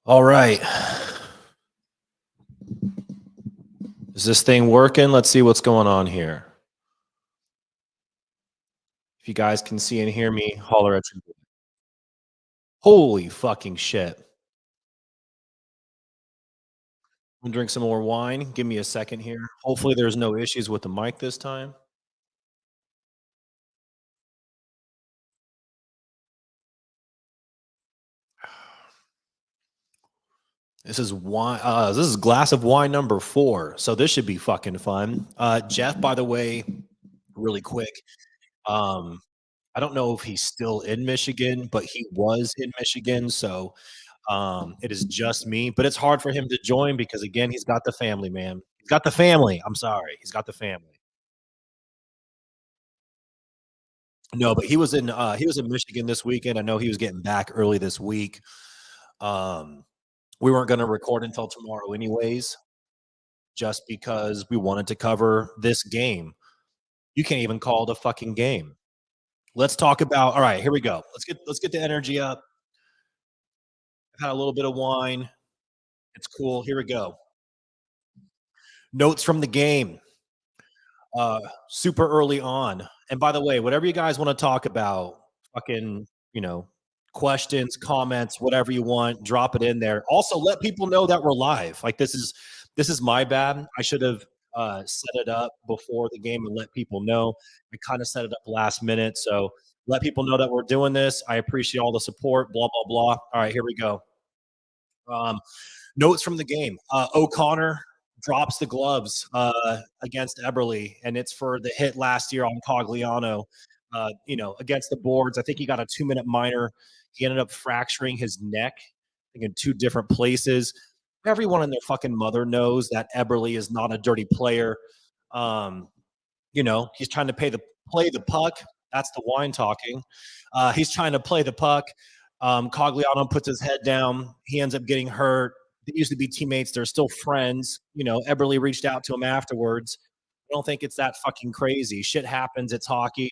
All right. Is this thing working? Let's see what's going on here. If you guys can see and hear me, holler at your. Holy fucking shit. I'm gonna drink some more wine. Give me a second here. Hopefully there's no issues with the mic this time. This is wine. This is glass of wine number 4. So this should be fucking fun. Jeff, by the way, really quick. Um, I don't know if he's still in Michigan, but he was in Michigan. So it is just me, but it's hard for him to join because again, he's got the family, man. He's got the family. I'm sorry. He's got the family. No, but he was in Michigan this weekend. I know he was getting back early this week. Um, we weren't going to record until tomorrow anyways, just because we wanted to cover this game. You can't even call it a fucking game. Let's talk about all right, here we go. Let's get the energy up. I've had a little bit of wine. It's cool. Here we go. Notes from the game. Super early on. And by the way, whatever you guys want to talk about, fucking, you know, questions, comments, whatever you want, drop it in there. Also, let people know that we're live. Like this is my bad. I should have set it up before the game and let people know. I kind of set it up last minute, so let people know that we're doing this. I appreciate all the support. Blah blah blah. All right, here we go. Um, Notes from the game. O'Connor drops the gloves against Eberle, and it's for the hit last year on Cogliano. Against the boards. I think he got a 2-minute minor. He ended up fracturing his neck, I think, in 2 different places. Everyone and their fucking mother knows that Eberle is not a dirty player. Um, he's trying to play the puck. That's the wine talking. He's trying to play the puck. Cogliano puts his head down. He ends up getting hurt. They used to be teammates. They're still friends. Eberle reached out to him afterwards. I don't think it's that fucking crazy. Shit happens. It's hockey.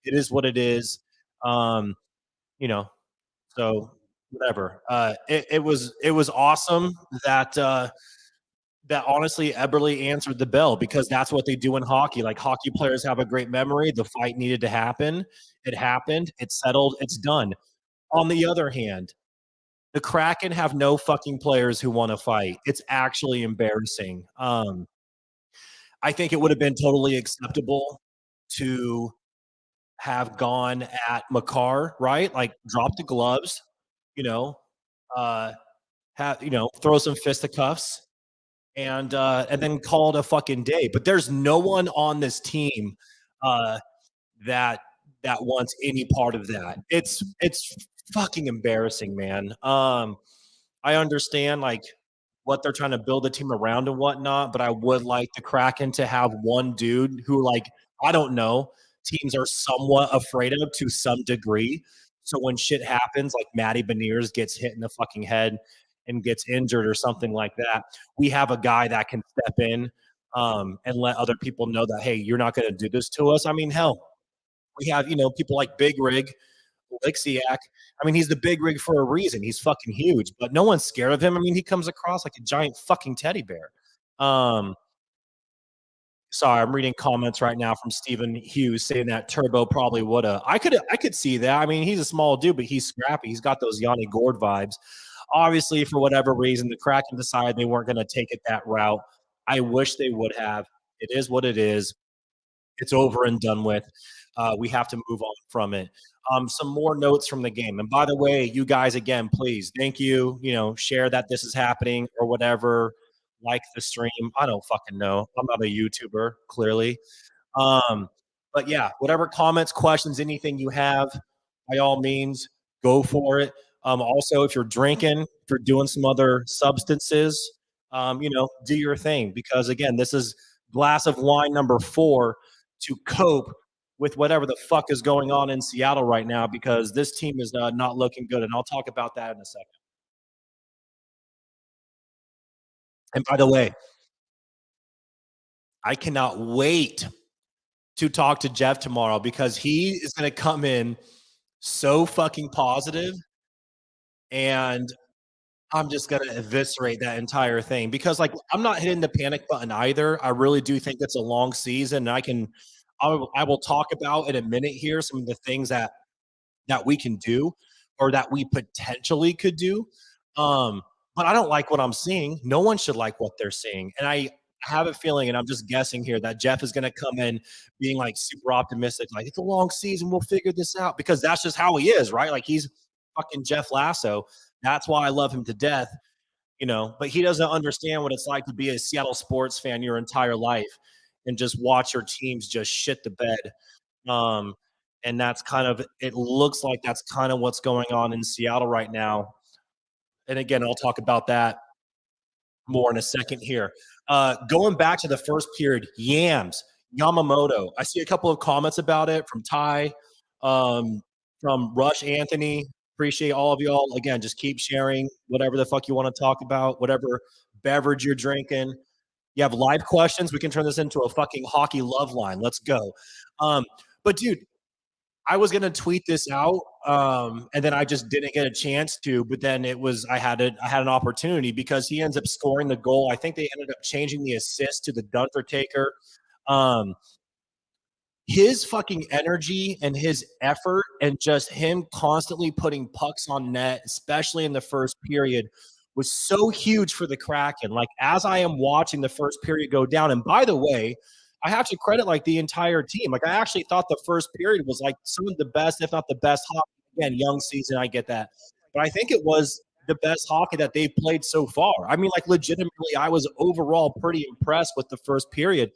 It is what it is. Um, you know, so whatever. It was awesome that honestly Eberle answered the bell because that's what they do in hockey. Like hockey players have a great memory. The fight needed to happen. It happened. It's settled. It's done. On the other hand, the Kraken have no fucking players who want to fight. It's actually embarrassing. I think it would have been totally acceptable to have gone at Makar, right? Like drop the gloves, you know, uh, throw some fisticuffs and then call it a fucking day. But there's no one on this team uh, that wants any part of that. It's fucking embarrassing, man. I understand like what they're trying to build a team around and whatnot, but I would like the Kraken to have one dude who, like, I don't know, teams are somewhat afraid of to some degree. So when shit happens, like Matty Beniers gets hit in the fucking head and gets injured or something like that, we have a guy that can step in and let other people know that, hey, you're not going to do this to us. I mean, hell, we have, people like Big Rig, Lixiak. I mean, he's the big rig for a reason. He's fucking huge, but no one's scared of him. I mean, he comes across like a giant fucking teddy bear. Um, Sorry, I'm reading comments right now from Stephen Hughes saying that Turbo probably would have. I could see that. I mean, he's a small dude, but he's scrappy. He's got those Yanni Gord vibes. Obviously, for whatever reason, the Kraken decided they weren't going to take it that route. I wish they would have. It is what it is. It's over and done with. We have to move on from it. Some more notes from the game. And by the way, you guys, again, please, thank you. Share that this is happening or whatever. Like the stream. I don't fucking know. I'm not a YouTuber, clearly. Um, but yeah, whatever comments, questions, anything you have, by all means, go for it. Also, if you're drinking, if you're doing some other substances, do your thing because again, this is glass of wine number 4 to cope with whatever the fuck is going on in Seattle right now because this team is not looking good, and I'll talk about that in a second. And by the way, I cannot wait to talk to Jeff tomorrow because he is going to come in so fucking positive and I'm just gonna eviscerate that entire thing because, like, I'm not hitting the panic button either. I really do think it's a long season, and I will talk about in a minute here some of the things that we can do or that we potentially could do. Um, but I don't like what I'm seeing. No one should like what they're seeing. And I have a feeling, and I'm just guessing here, that Jeff is going to come in being like super optimistic, like it's a long season, we'll figure this out because that's just how he is, right? Like he's fucking Jeff Lasso. That's why I love him to death, but he doesn't understand what it's like to be a Seattle sports fan your entire life and just watch your teams just shit the bed. Um, and that's kind of it looks like that's kind of what's going on in Seattle right now. And again, I'll talk about that more in a second here. Going back to the first period, Yams, Yamamoto. I see a couple of comments about it from Ty, um, from Rush Anthony. Appreciate all of y'all. Again, just keep sharing whatever the fuck you want to talk about, whatever beverage you're drinking. You have live questions. We can turn this into a fucking hockey love line. Let's go. But dude, I was gonna tweet this out, and then I just didn't get a chance to. But then I had an opportunity because he ends up scoring the goal. I think they ended up changing the assist to the Undertaker. Um, his fucking energy and his effort and just him constantly putting pucks on net, especially in the first period, was so huge for the Kraken. Like as I am watching the first period go down, and by the way, I have to credit like the entire team. Like I actually thought the first period was like some of the best, if not the best hockey. Again, young season, I get that, but I think it was the best hockey that they've played so far. I mean, like legitimately, I was overall pretty impressed with the first period.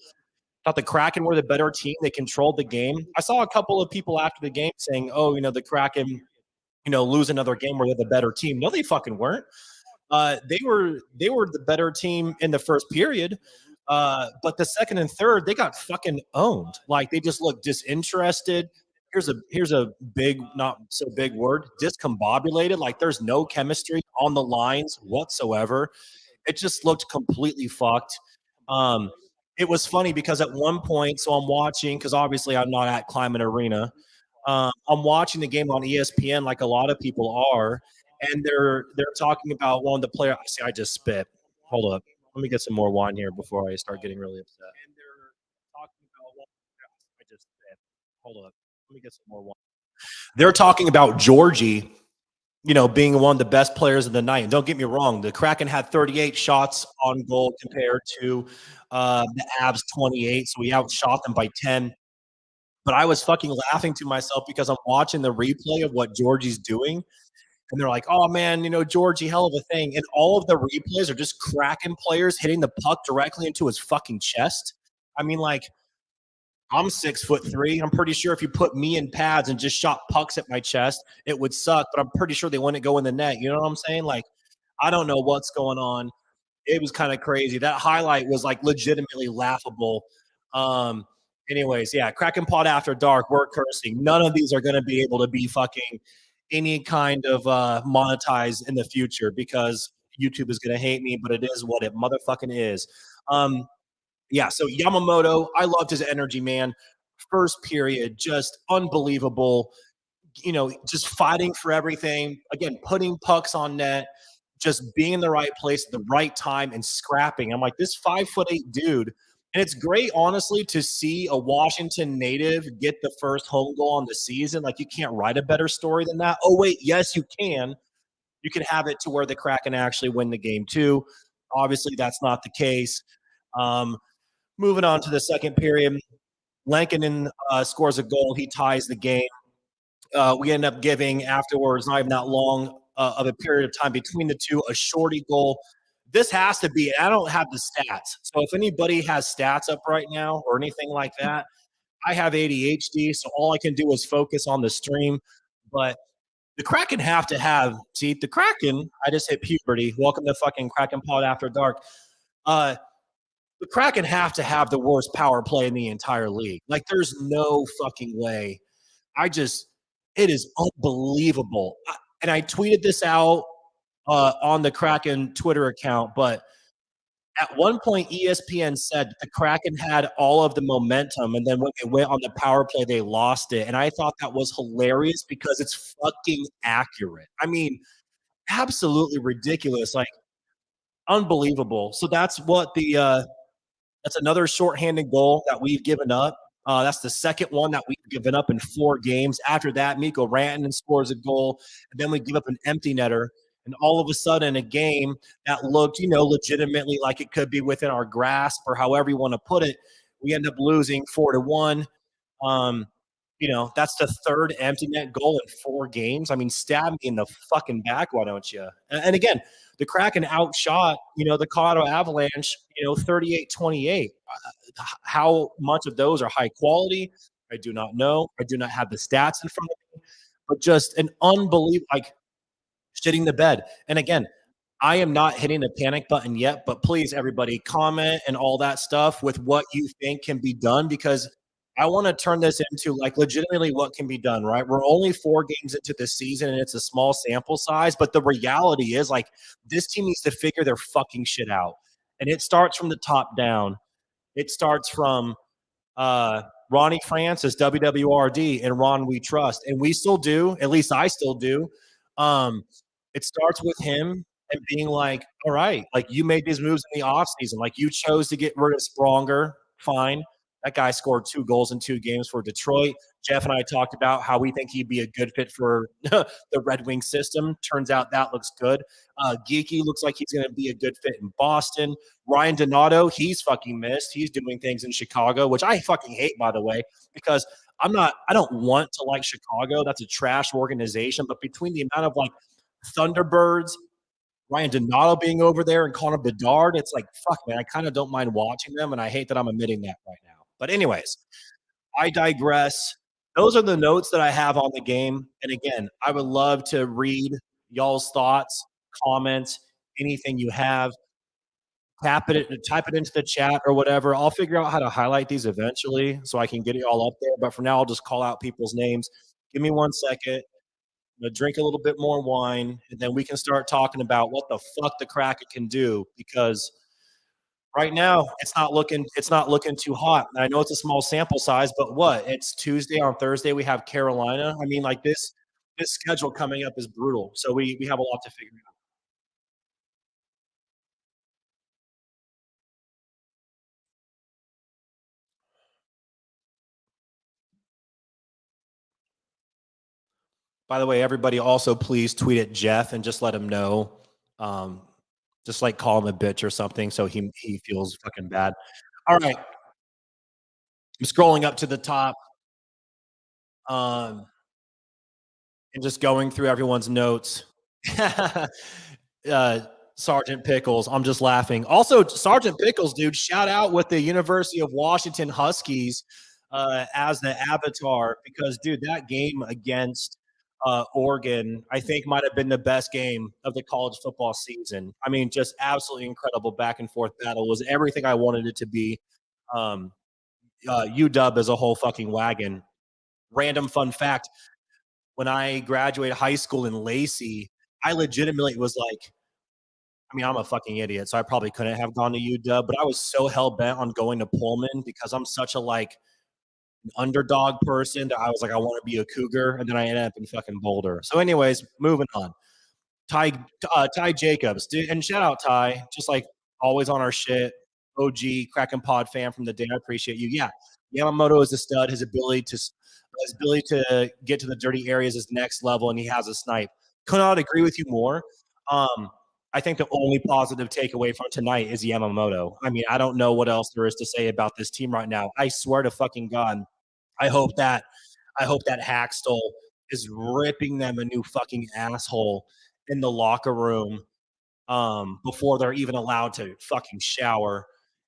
Thought the Kraken were the better team. They controlled the game. I saw a couple of people after the game saying, "Oh, the Kraken, lose another game where they're the better team." No, they fucking weren't. They were the better team in the first period. But the second and third, they got fucking owned. Like they just looked disinterested. Here's a big, not so big word, discombobulated. Like there's no chemistry on the lines whatsoever. It just looked completely fucked. Um, it was funny because at one point, so I'm watching because obviously I'm not at Climate Arena. I'm watching the game on ESPN like a lot of people are, and they're talking about one of the players. See, I just spit. Hold up, let me get some more wine here before I start getting really upset. And they're talking about one. I just spit. Hold up, let me get some more wine. They're talking about Georgie being one of the best players of the night. And don't get me wrong, the Kraken had 38 shots on goal compared to the Avs 28, so we outshot them by 10. But I was fucking laughing to myself because I'm watching the replay of what Georgie's doing, and they're like, "Oh man, Georgie, hell of a thing." And all of the replays are just Kraken players hitting the puck directly into his fucking chest. I mean, like, I'm 6'3". I'm pretty sure if you put me in pads and just shot pucks at my chest, it would suck, but I'm pretty sure they wouldn't go in the net. You know what I'm saying? Like, I don't know what's going on. It was kind of crazy. That highlight was like legitimately laughable. Um, anyways, yeah, Kraken Pod After Dark, we're cursing. None of these are going to be able to be fucking any kind of monetized in the future because YouTube is going to hate me, but it is what it motherfucking is. Yeah, so Yamamoto, I loved his energy, man. First period, just unbelievable. Just fighting for everything. Again, putting pucks on net, just being in the right place at the right time and scrapping. I'm like, this 5'8" dude. And it's great, honestly, to see a Washington native get the first home goal on the season. Like, you can't write a better story than that. Oh, wait, yes, you can. You can have it to where the Kraken actually win the game, too. Obviously, that's not the case. Um, Moving on to the second period, Lankinen scores a goal. He ties the game. We end up giving afterwards, not even that long of a period of time between the two, a shorty goal. This has to be, I don't have the stats. So if anybody has stats up right now or anything like that, I have ADHD, so all I can do is focus on the stream. But the Kraken have to have, see, the Kraken, I just hit puberty. Welcome to fucking Kraken Pod After Dark. The Kraken have to have the worst power play in the entire league. Like, there's no fucking way. It is unbelievable. And I tweeted this out on the Kraken Twitter account, but at one point, ESPN said the Kraken had all of the momentum, and then when they went on the power play, they lost it. And I thought that was hilarious because it's fucking accurate. I mean, absolutely ridiculous, like unbelievable. So that's another shorthanded goal that we've given up. That's the second one that we've given up in 4 games. After that, Miko Rantanen scores a goal, and then we give up an empty netter. And all of a sudden, a game that looked, legitimately like it could be within our grasp, or however you want to put it, we end up losing 4-1. Um, that's the third empty net goal in 4 games. I mean, stab me in the fucking back, why don't you? And again, the Kraken outshot, the Colorado Avalanche, 38-28. How much of those are high quality? I do not know. I do not have the stats in front of me, but just an unbelievable, like shitting the bed. And again, I am not hitting the panic button yet, but please, everybody, comment and all that stuff with what you think can be done, because I want to turn this into like legitimately what can be done, right? We're only 4 games into the season and it's a small sample size, but the reality is like this team needs to figure their fucking shit out. And it starts from the top down. It starts from Ronnie Francis, WWRD, and Ron We Trust. And we still do, at least I still do. Um, it starts with him and being like, all right, like you made these moves in the offseason. Like you chose to get rid of Spronger. Fine. That guy scored 2 goals in 2 games for Detroit. Jeff and I talked about how we think he'd be a good fit for the Red Wing system. Turns out that looks good. Geeky looks like he's going to be a good fit in Boston. Ryan Donato, he's fucking missed. He's doing things in Chicago, which I fucking hate, by the way, because I don't want to like Chicago. That's a trash organization. But between the amount of like Thunderbirds, Ryan Donato being over there, and Connor Bedard, it's like, fuck, man, I kind of don't mind watching them. And I hate that I'm admitting that right now. But, anyways, I digress. Those are the notes that I have on the game. And again, I would love to read y'all's thoughts, comments, anything you have. Type it into the chat or whatever. I'll figure out how to highlight these eventually so I can get it all up there. But for now, I'll just call out people's names. Give me 1 second. Drink a little bit more wine, and then we can start talking about what the fuck the Kraken can do, because right now it's not looking too hot. And I know it's a small sample size, but what? It's Tuesday. On Thursday we have Carolina. I mean, like this schedule coming up is brutal. So we have a lot to figure out. By the way, everybody also please tweet at Jeff and just let him know. Um, just like call him a bitch or something so he feels fucking bad. All right. I'm scrolling up to the top. Um, and just going through everyone's notes. uh, Sergeant Pickles. I'm just laughing. Also, Sergeant Pickles, dude, shout out with the University of Washington Huskies as the avatar, because, dude, that game against Oregon, I think, might have been the best game of the college football season. I mean, just absolutely incredible back and forth battle. It was everything I wanted it to be. Um, UW as a whole fucking wagon. Random fun fact: when I graduated high school in Lacey, I legitimately was like, I mean, I'm a fucking idiot, so I probably couldn't have gone to UW, but I was so hell bent on going to Pullman because I'm such a like underdog person that I was like, I want to be a Cougar, and then I ended up in fucking Boulder. So, anyways, moving on. Ty Jacobs, dude, and shout out Ty, just like always on our shit. OG Kraken Pod Fam from the day. I appreciate you. Yeah, Yamamoto is a stud. His ability to get to the dirty areas is next level, and he has a snipe. Could not agree with you more. I think the only positive takeaway from tonight is Yamamoto. I mean, I don't know what else there is to say about this team right now. I swear to fucking God, I hope that I hope that Hackstall is ripping them a new fucking asshole in the locker room before they're even allowed to fucking shower.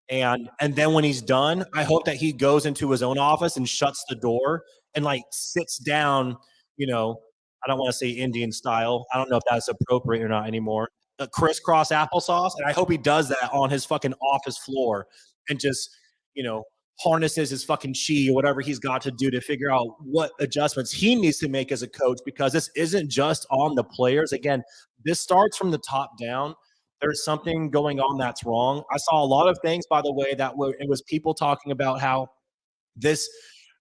And then when he's done, I hope that he goes into his own office and shuts the door and like sits down, you know, I don't want to say Indian style. I don't know if that's appropriate or not anymore. Crisscross applesauce. And I hope he does that on his fucking office floor and just, you know, harnesses his fucking chi or whatever he's got to do to figure out what adjustments he needs to make as a coach, because this isn't just on the players. Again, this starts from the top down. There's something going on that's wrong. I saw a lot of things, by the way, that were it was people talking about how this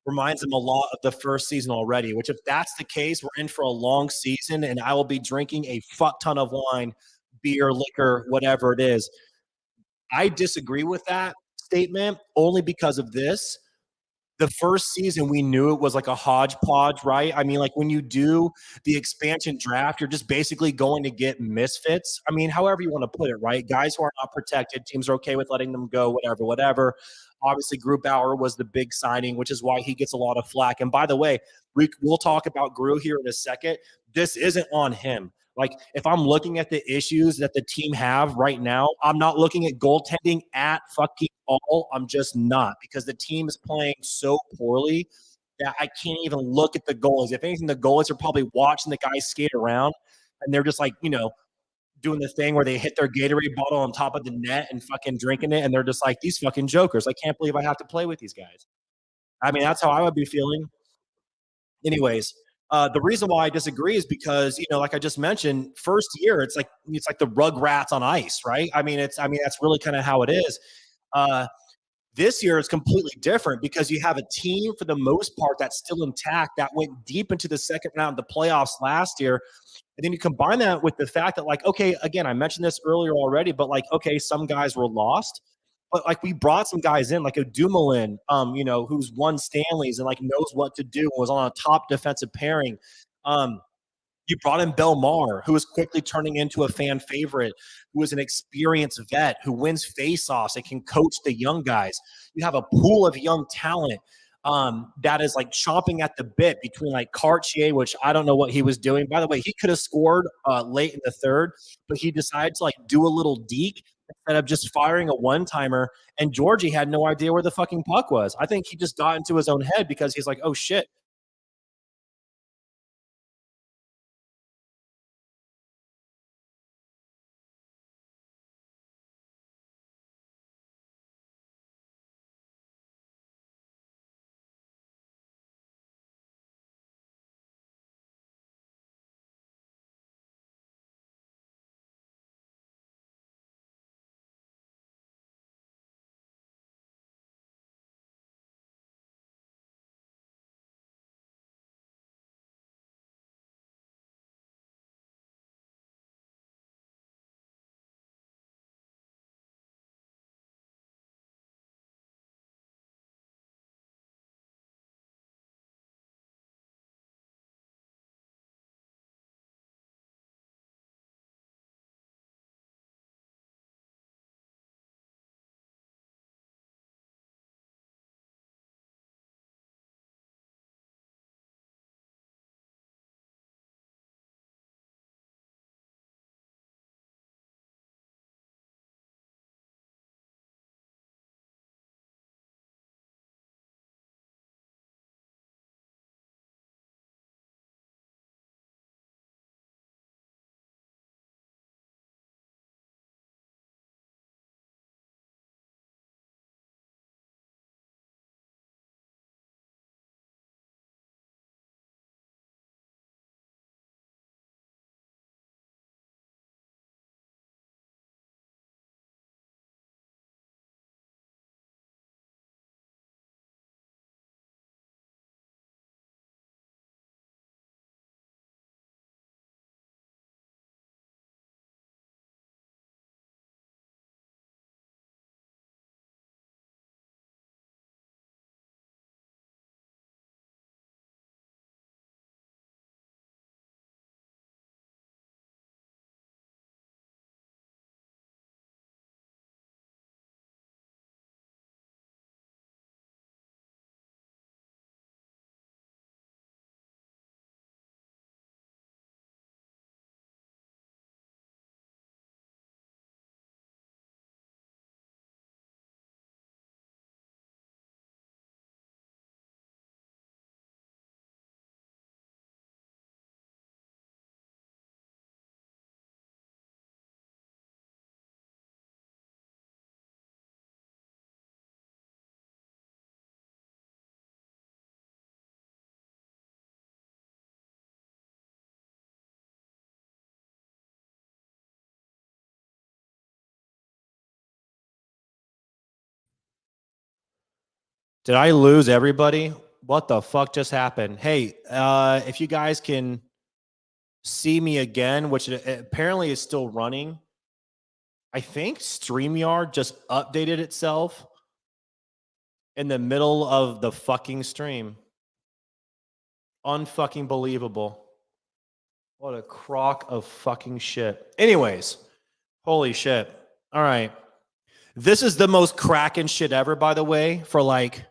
reminds them a lot of the first season already, which if that's the case, we're in for a long season and I will be drinking a fuck ton of wine, beer, liquor, whatever it is. I disagree with that statement only because of this. The first season, we knew it was like a hodgepodge, right? I mean, like when you do the expansion draft, you're just basically going to get misfits. I mean, however you want to put it, right? Guys who are not protected, teams are okay with letting them go, whatever, whatever. Obviously, Grubauer was the big signing, which is why he gets a lot of flack. And by the way, we'll talk about Gru here in a second. This isn't on him. Like, if I'm looking at the issues that the team have right now, I'm not looking at goaltending at fucking all. I'm just not, because the team is playing so poorly that I can't even look at the goalies. If anything, the goalies are probably watching the guys skate around and they're just like, doing the thing where they hit their Gatorade bottle on top of the net and fucking drinking it. And they're just like, these fucking jokers. I can't believe I have to play with these guys. I mean, that's how I would be feeling. Anyways, the reason why I disagree is because, like I just mentioned, first year it's like the Rugrats on ice, right? I mean that's really kind of how it is. Uh, this year is completely different because you have a team for the most part that's still intact that went deep into the second round of the playoffs last year. And then you combine that with the fact that, like, okay, again, I mentioned this earlier already, but like, okay, some guys were lost, but like we brought some guys in, like a Dumoulin, who's won Stanleys and like knows what to do, and was on a top defensive pairing. Um, you brought in Belmar, who is quickly turning into a fan favorite, who is an experienced vet, who wins faceoffs and can coach the young guys. You have a pool of young talent that is like chomping at the bit between like Cartier, which I don't know what he was doing. By the way, he could have scored late in the third, but he decided to like do a little deke instead of just firing a one-timer. And Georgie had no idea where the fucking puck was. I think he just got into his own head because he's like, oh shit. Did I lose everybody? What the fuck just happened? Hey, if you guys can see me again, which it apparently is still running, I think StreamYard just updated itself in the middle of the fucking stream. Unfucking believable. What a crock of fucking shit. Anyways, holy shit. All right. This is the most Kraken shit ever, by the way, for like,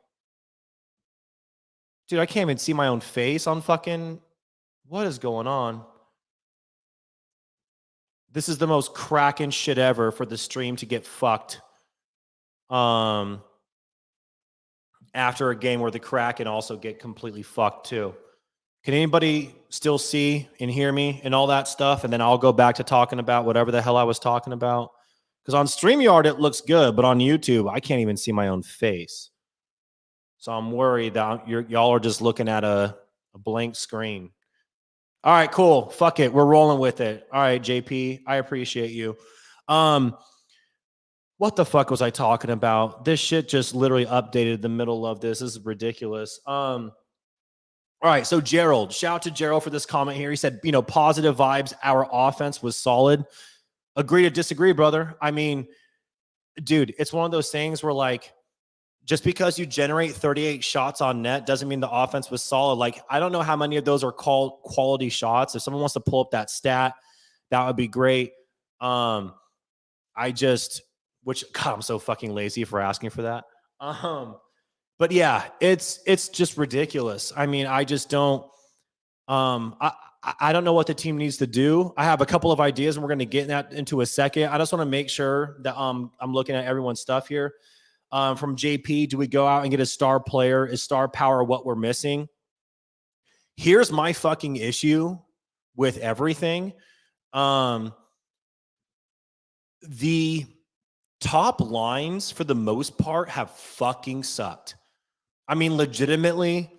dude, I can't even see my own face on fucking, what is going on? This is the most Kraken shit ever for the stream to get fucked. After a game where the Kraken also get completely fucked too. Can anybody still see and hear me and all that stuff? And then I'll go back to talking about whatever the hell I was talking about. Because on StreamYard, it looks good, but on YouTube, I can't even see my own face. So I'm worried that y'all are just looking at a blank screen. All right, cool. Fuck it. We're rolling with it. All right, JP, I appreciate you. What the fuck was I talking about? This shit just literally updated the middle of this. This is ridiculous. All right, so Gerald, shout out to Gerald for this comment here. He said, positive vibes. Our offense was solid. Agree to disagree, brother. I mean, dude, it's one of those things where like, just because you generate 38 shots on net doesn't mean the offense was solid. Like, I don't know how many of those are called quality shots. If someone wants to pull up that stat, that would be great. God, I'm so fucking lazy for asking for that. But yeah, it's just ridiculous. I mean, I just don't, I don't know what the team needs to do. I have a couple of ideas and we're going to get that into a second. I just want to make sure that, I'm looking at everyone's stuff here. From JP, do we go out and get a star player? Is star power what we're missing? Here's my fucking issue with everything. The top lines, for the most part, have fucking sucked. I mean, legitimately,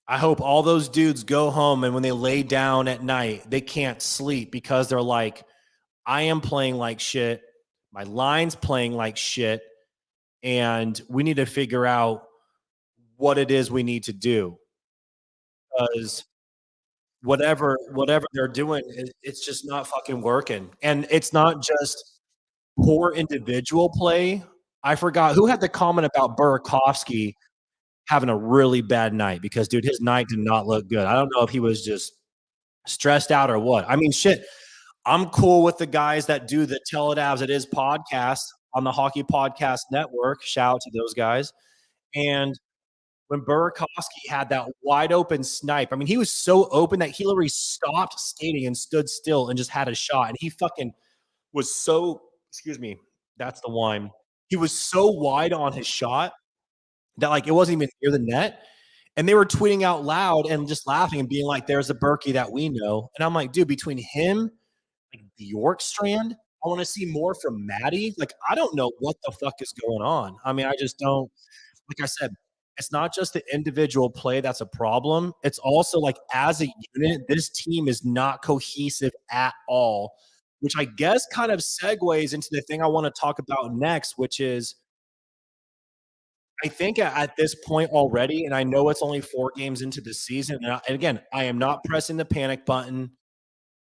I hope all those dudes go home and when they lay down at night, they can't sleep because they're like, I am playing like shit. My line's playing like shit. And we need to figure out what it is we need to do, because whatever they're doing, it's just not fucking working. And it's not just poor individual play. I forgot who had the comment about Burakovsky having a really bad night, because dude, his night did not look good. I don't know if he was just stressed out or what. I mean, shit, I'm cool with the guys that do the Tell It As It Is podcast on the Hockey Podcast Network. Shout out to those guys. And when Burakovsky had that wide open snipe, I mean, he was so open that he literally stopped skating and stood still and just had a shot. And he fucking was so, excuse me, that's the wine. He was so wide on his shot that like it wasn't even near the net. And they were tweeting out loud and just laughing and being like, there's a Berkey that we know. And I'm like, dude, between him, like Bjorkstrand, I want to see more from Maddie. Like, I don't know what the fuck is going on. I mean, I just don't, like I said, it's not just the individual play that's a problem. It's also like as a unit, this team is not cohesive at all, which I guess kind of segues into the thing I want to talk about next, which is I think at this point already, and I know it's only 4 games into the season, and again, I am not pressing the panic button.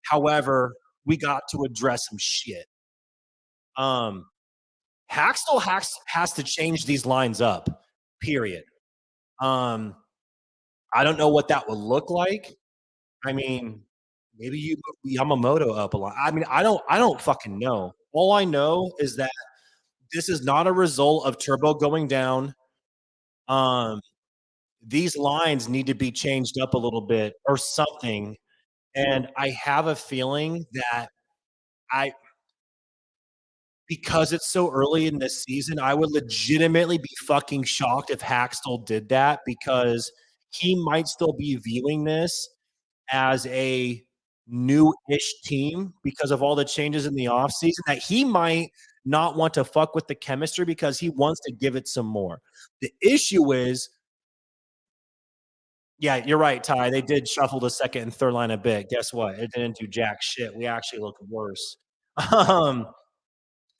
However, we got to address some shit. Haxtell has to change these lines up, period. I don't know what that would look like. I mean, maybe you move Yamamoto up a lot. I mean, I don't fucking know. All I know is that this is not a result of Turbo going down. These lines need to be changed up a little bit or something. And I have a feeling that I because it's so early in this season, I would legitimately be fucking shocked if Haxtell did that, because he might still be viewing this as a new-ish team because of all the changes in the offseason, that he might not want to fuck with the chemistry because he wants to give it some more. The issue is, yeah, you're right, Ty. They did shuffle the second and third line a bit. Guess what? It didn't do jack shit. We actually look worse.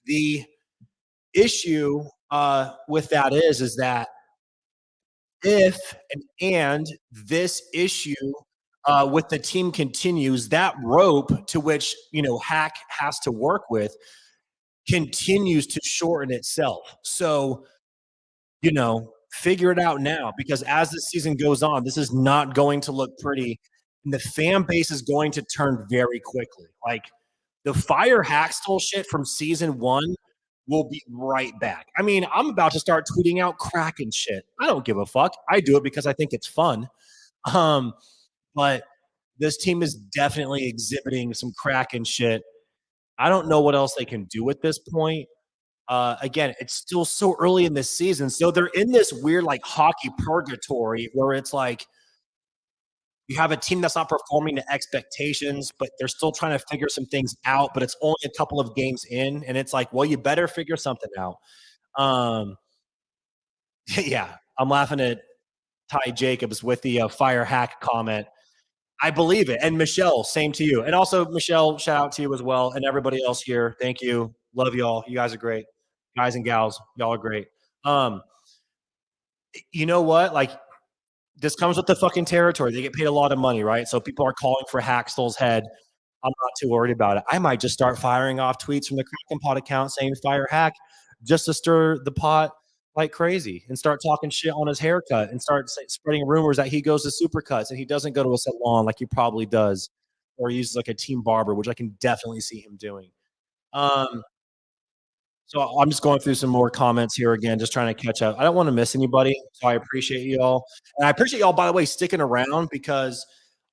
The issue with that is that if and this issue with the team continues, that rope to which Hack has to work with continues to shorten itself. So figure it out now because as the season goes on, this is not going to look pretty. And the fan base is going to turn very quickly. Like the fire Hackstall shit from season one will be right back. I mean, I'm about to start tweeting out Kraken shit. I don't give a fuck. I do it because I think it's fun. Um, but this team is definitely exhibiting some Kraken shit. I don't know what else they can do at this point. Again, it's still so early in this season. So they're in this weird like hockey purgatory where it's like you have a team that's not performing to expectations, but they're still trying to figure some things out, but it's only a couple of games in. And it's like, well, you better figure something out. Um, yeah, I'm laughing at Ty Jacobs with the fire hack comment. I believe it. And Michelle, same to you. And also, Michelle, shout out to you as well. And everybody else here. Thank you. Love y'all. You guys are great. Guys and gals, y'all are great. You know what? Like, this comes with the fucking territory. They get paid a lot of money, right? So people are calling for Hackstall's head. I'm not too worried about it. I might just start firing off tweets from the Kraken Pod account saying fire Hack just to stir the pot like crazy and start talking shit on his haircut and start spreading rumors that he goes to Supercuts and he doesn't go to a salon like he probably does, or he uses like a team barber, which I can definitely see him doing. So I'm just going through some more comments here again, just trying to catch up. I don't want to miss anybody, so I appreciate you all. And I appreciate y'all, by the way, sticking around because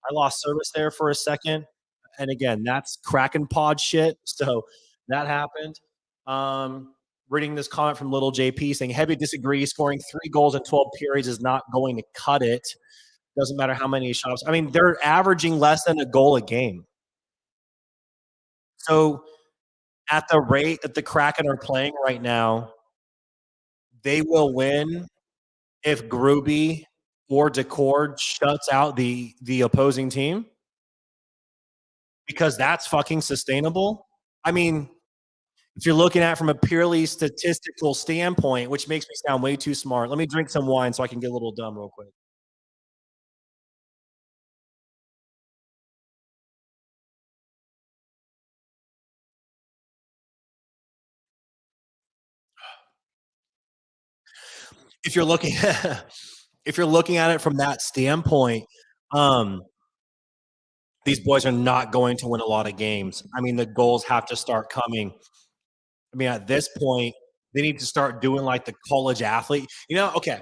I lost service there for a second. And again, that's Kraken Pod shit. So that happened. Reading this comment from Little JP saying, heavy disagree. Scoring 3 goals in 12 periods is not going to cut it. Doesn't matter how many shots. I mean, they're averaging less than a goal a game. So at the rate that the Kraken are playing right now, they will win if Gruby or Decord shuts out the opposing team because that's fucking sustainable. I mean, if you're looking at it from a purely statistical standpoint, which makes me sound way too smart. Let me drink some wine so I can get a little dumb real quick. If you're looking if you're looking at it from that standpoint, these boys are not going to win a lot of games. I mean, the goals have to start coming. I mean, at this point, they need to start doing like the college athlete. Okay.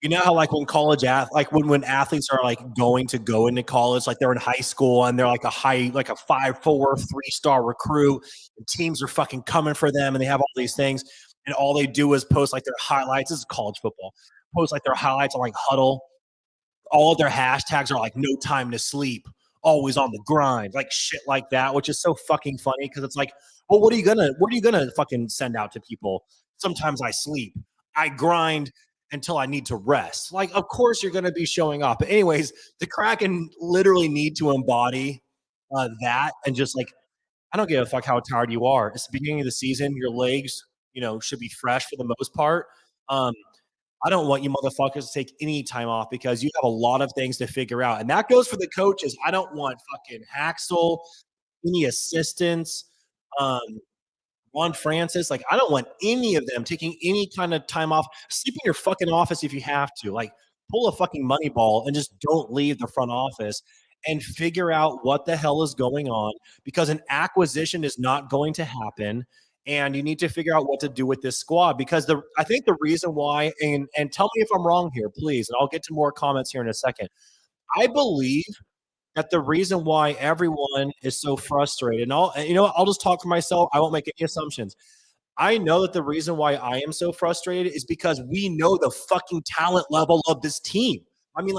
You know how like when when athletes are like going to go into college, like they're in high school and they're like a 5'4", 3-star recruit, and teams are fucking coming for them and they have all these things, and all they do is post like their highlights. This is college football. Post like their highlights on like Huddle. All of their hashtags are like no time to sleep, always on the grind, like shit like that, which is so fucking funny because it's like, well, what are you gonna fucking send out to people? Sometimes I sleep. I grind until I need to rest. Like, of course you're gonna be showing up. But anyways, the Kraken literally need to embody that and just like, I don't give a fuck how tired you are. It's the beginning of the season. Your legs, should be fresh for the most part. I don't want you motherfuckers to take any time off because you have a lot of things to figure out. And that goes for the coaches. I don't want fucking Haxel, any assistants, um, Ron Francis. Like, I don't want any of them taking any kind of time off. Sleep in your fucking office if you have to. Like, pull a fucking money ball and just don't leave the front office and figure out what the hell is going on because an acquisition is not going to happen. And you need to figure out what to do with this squad because I think the reason why, and tell me if I'm wrong here, please, and I'll get to more comments here in a second. I believe that the reason why everyone is so frustrated, and I'll just talk for myself. I won't make any assumptions. I know that the reason why I am so frustrated is because we know the fucking talent level of this team. I mean,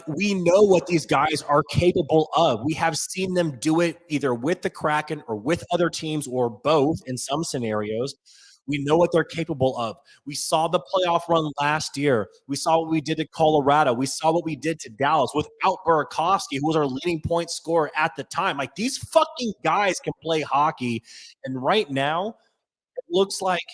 we know what these guys are capable of. We have seen them do it either with the Kraken or with other teams or both in some scenarios. We know what they're capable of. We saw the playoff run last year. We saw what we did to Colorado. We saw what we did to Dallas without Burakovsky, who was our leading point scorer at the time. Like, these fucking guys can play hockey. And right now, it looks like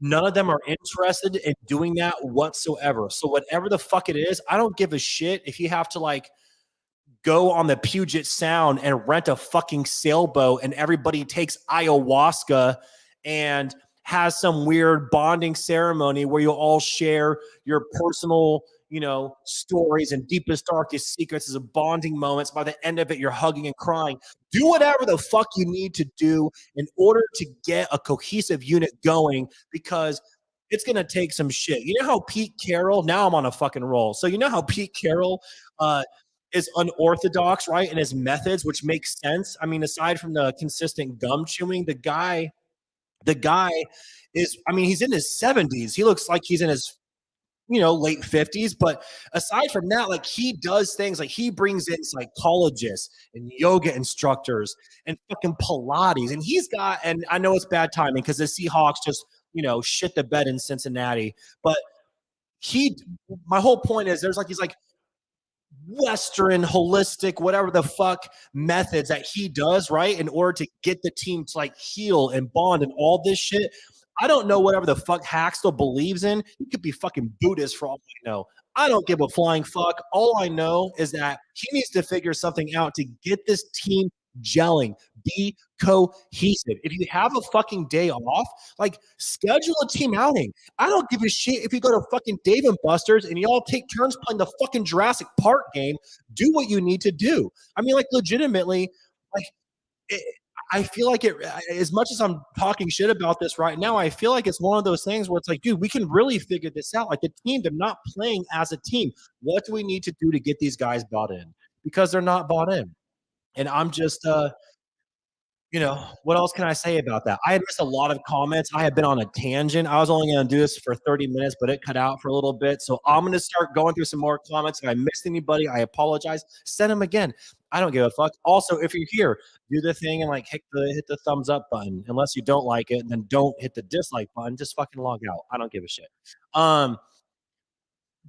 None of them are interested in doing that whatsoever. So whatever the fuck it is, I don't give a shit if you have to like go on the Puget Sound and rent a fucking sailboat and everybody takes ayahuasca and has some weird bonding ceremony where you'll all share your personal, stories and deepest, darkest secrets as a bonding moments. By the end of it, you're hugging and crying. Do whatever the fuck you need to do in order to get a cohesive unit going, because it's going to take some shit. You know how Pete Carroll, now I'm on a fucking roll. So you know how Pete Carroll is unorthodox, right, in his methods, which makes sense. I mean, aside from the consistent gum chewing, the guy is, I mean, he's in his 70s. He looks like he's in his late 50s. But aside from that, like, he does things like he brings in psychologists and yoga instructors and fucking Pilates. And and I know it's bad timing because the Seahawks just, shit the bed in Cincinnati. But my whole point is there's like these like Western, holistic, whatever the fuck methods that he does, right? In order to get the team to like heal and bond and all this shit. I don't know whatever the fuck Haxtell believes in. He could be fucking Buddhist for all I know. I don't give a flying fuck. All I know is that he needs to figure something out to get this team gelling, be cohesive. If you have a fucking day off, like, schedule a team outing. I don't give a shit if you go to fucking Dave and Buster's and y'all take turns playing the fucking Jurassic Park game. Do what you need to do. I mean, like, legitimately, like, I feel like it, as much as I'm talking shit about this right now, I feel like it's one of those things where it's like, dude, we can really figure this out. Like, the team, they're not playing as a team. What do we need to do to get these guys bought in? Because they're not bought in. And I'm just, what else can I say about that? I had missed a lot of comments. I had been on a tangent. I was only going to do this for 30 minutes, but it cut out for a little bit. So I'm going to start going through some more comments. If I missed anybody, I apologize. Send them again. I don't give a fuck. Also, if you're here, do the thing and like hit the thumbs up button. Unless you don't like it, then don't hit the dislike button. Just fucking log out. I don't give a shit.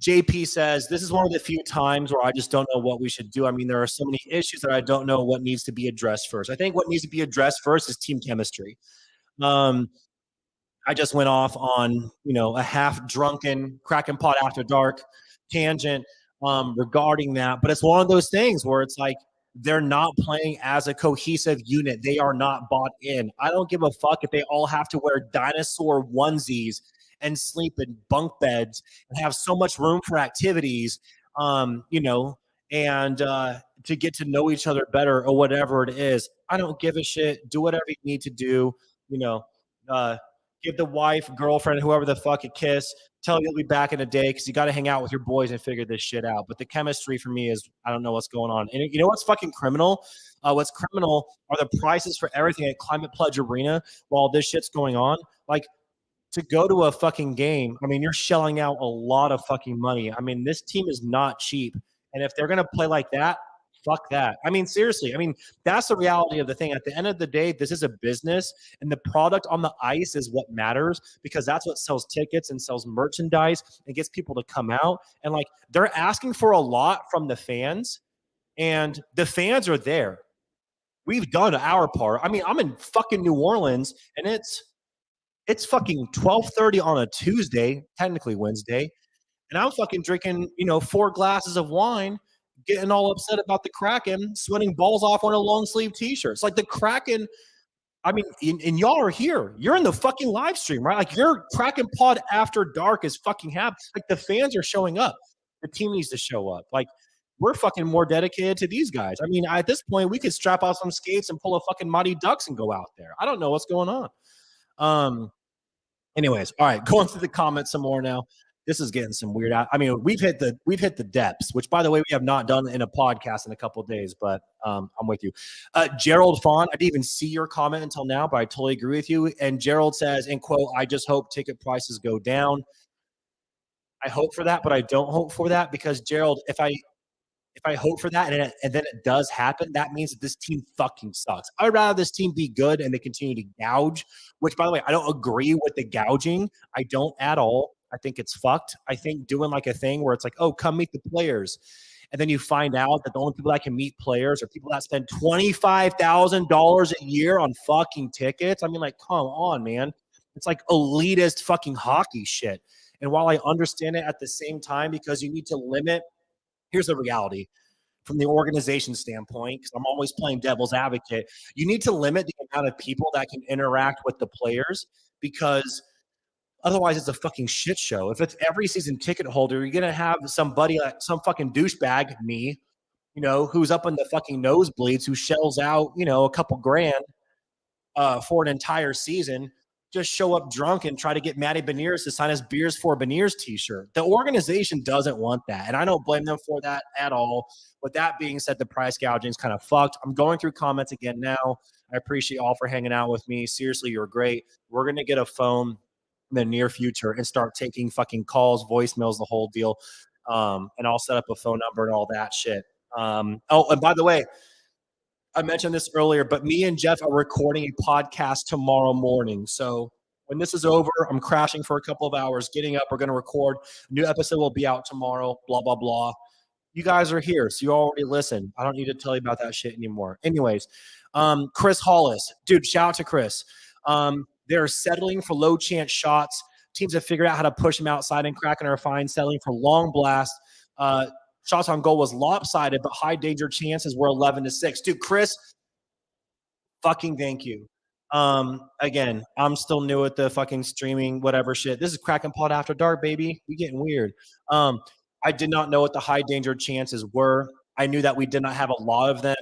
JP says, this is one of the few times where I just don't know what we should do. I mean, there are so many issues that I don't know what needs to be addressed first. I think what needs to be addressed first is team chemistry. I just went off on, a half drunken Kraken Pod After Dark tangent regarding that. But it's one of those things where it's like, they're not playing as a cohesive unit. They are not bought in. I don't give a fuck if they all have to wear dinosaur onesies and sleep in bunk beds and have so much room for activities, and to get to know each other better or whatever it is. I don't give a shit. Do whatever you need to do. Give the wife, girlfriend, whoever the fuck a kiss. Tell you'll be back in a day because you got to hang out with your boys and figure this shit out. But the chemistry for me is, I don't know what's going on. And you know what's fucking criminal? What's criminal are the prices for everything at Climate Pledge Arena while this shit's going on. Like, to go to a fucking game, I mean, you're shelling out a lot of fucking money. I mean, this team is not cheap. And if they're going to play like that, fuck that. I mean, seriously. I mean, that's the reality of the thing. At the end of the day, this is a business, and the product on the ice is what matters, because that's what sells tickets and sells merchandise and gets people to come out. And like, they're asking for a lot from the fans, and the fans are there. We've done our part. I mean, I'm in fucking New Orleans, and it's fucking 12:30 on a Tuesday, technically Wednesday, and I'm fucking drinking, 4 glasses of wine, getting all upset about the Kraken, sweating balls off on a long sleeve t-shirt. It's like the Kraken, I mean, and y'all are here. You're in the fucking live stream, right? Like, your Kraken Pod After Dark is fucking happening. Like, the fans are showing up. The team needs to show up. Like, we're fucking more dedicated to these guys. I mean, at this point, we could strap out some skates and pull a fucking Mighty Ducks and go out there. I don't know what's going on. Anyways, all right, going through the comments some more now. This is getting some weird. I mean, we've hit the depths, which, by the way, we have not done in a podcast in a couple of days. But I'm with you, Gerald Fawn. I didn't even see your comment until now, but I totally agree with you. And Gerald says, in quote, "I just hope ticket prices go down." I hope for that, but I don't hope for that, because, Gerald, if I hope for that and then it does happen, that means that this team fucking sucks. I'd rather this team be good and they continue to gouge, which, by the way, I don't agree with the gouging. I don't at all. I think it's fucked. I think doing like a thing where it's like, oh, come meet the players. And then you find out that the only people that can meet players are people that spend $25,000 a year on fucking tickets. I mean, like, come on, man. It's like elitist fucking hockey shit. And while I understand it at the same time, because you need to limit, here's the reality from the organization standpoint, because I'm always playing devil's advocate, you need to limit the amount of people that can interact with the players because otherwise it's a fucking shit show. If it's every season ticket holder, you're gonna have somebody like some fucking douchebag, me, who's up in the fucking nosebleeds, who shells out, a couple grand for an entire season, just show up drunk and try to get Matty Beniers to sign his Beers for Beniers t-shirt. The organization doesn't want that, and I don't blame them for that at all. With that being said, the price gouging is kind of fucked. I'm going through comments again now. I appreciate all for hanging out with me. Seriously, you're great. We're going to get a phone in the near future and start taking fucking calls, voicemails, the whole deal. And I'll set up a phone number and all that shit. And by the way, I mentioned this earlier, but me and Jeff are recording a podcast tomorrow morning. So when this is over, I'm crashing for a couple of hours, getting up. We're going to record. New episode will be out tomorrow, blah, blah, blah. You guys are here, so you already listen. I don't need to tell you about that shit anymore. Anyways, Chris Hollis. Dude, shout out to Chris. They're settling for low chance shots. Teams have figured out how to push them outside, and Kraken are fine settling for long blasts. Shots on goal was lopsided, but high danger chances were 11-6. Dude, Chris, fucking thank you. Again, I'm still new at the fucking streaming, whatever shit. This is Kraken Pod After Dark, baby. We getting weird. I did not know what the high danger chances were. I knew that we did not have a lot of them.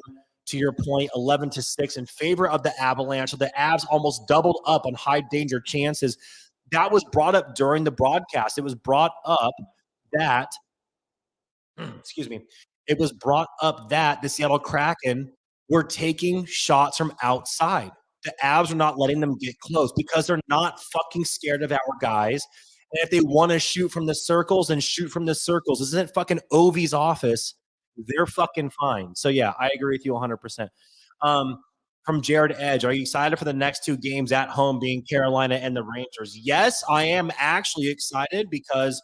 To your point, 11-6 in favor of the Avalanche. So the Avs almost doubled up on high danger chances. That was brought up during the broadcast. It was brought up that excuse me, it was brought up that the Seattle Kraken were taking shots from outside. The Avs are not letting them get close because they're not fucking scared of our guys. And if they want to shoot from the circles, and shoot from the circles. This isn't fucking Ovi's office. They're fucking fine. So yeah, I agree with you 100%. From Jared Edge, are you excited for the next two games at home, being Carolina and the Rangers? Yes, I am actually excited because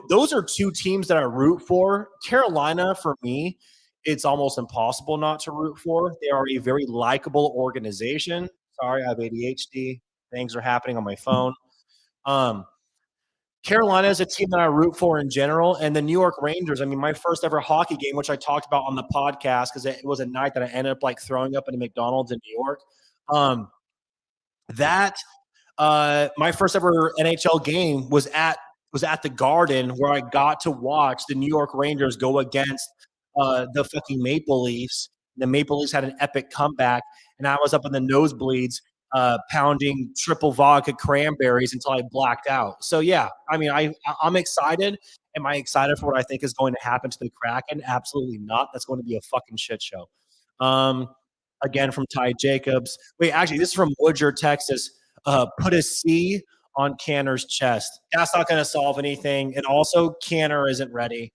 those are two teams that I root for. Carolina, for me, it's almost impossible not to root for. They are a very likable organization. Sorry, I have ADHD. Things are happening on my phone. Carolina is a team that I root for in general. And the New York Rangers, I mean, my first ever hockey game, which I talked about on the podcast because it was a night that I ended up like throwing up in a McDonald's in New York. My first ever NHL game was at the Garden, where I got to watch the New York Rangers go against the fucking Maple Leafs. The Maple Leafs had an epic comeback, and I was up in the nosebleeds pounding triple vodka cranberries until I blacked out. So yeah, I mean, I'm excited. Am I excited for what I think is going to happen to the Kraken? Absolutely not. That's going to be a fucking shit show. Again, from Ty Jacobs. Wait, actually, this is from Woodger, Texas. Put a C on Canner's chest. That's not going to solve anything. And also, Canner isn't ready.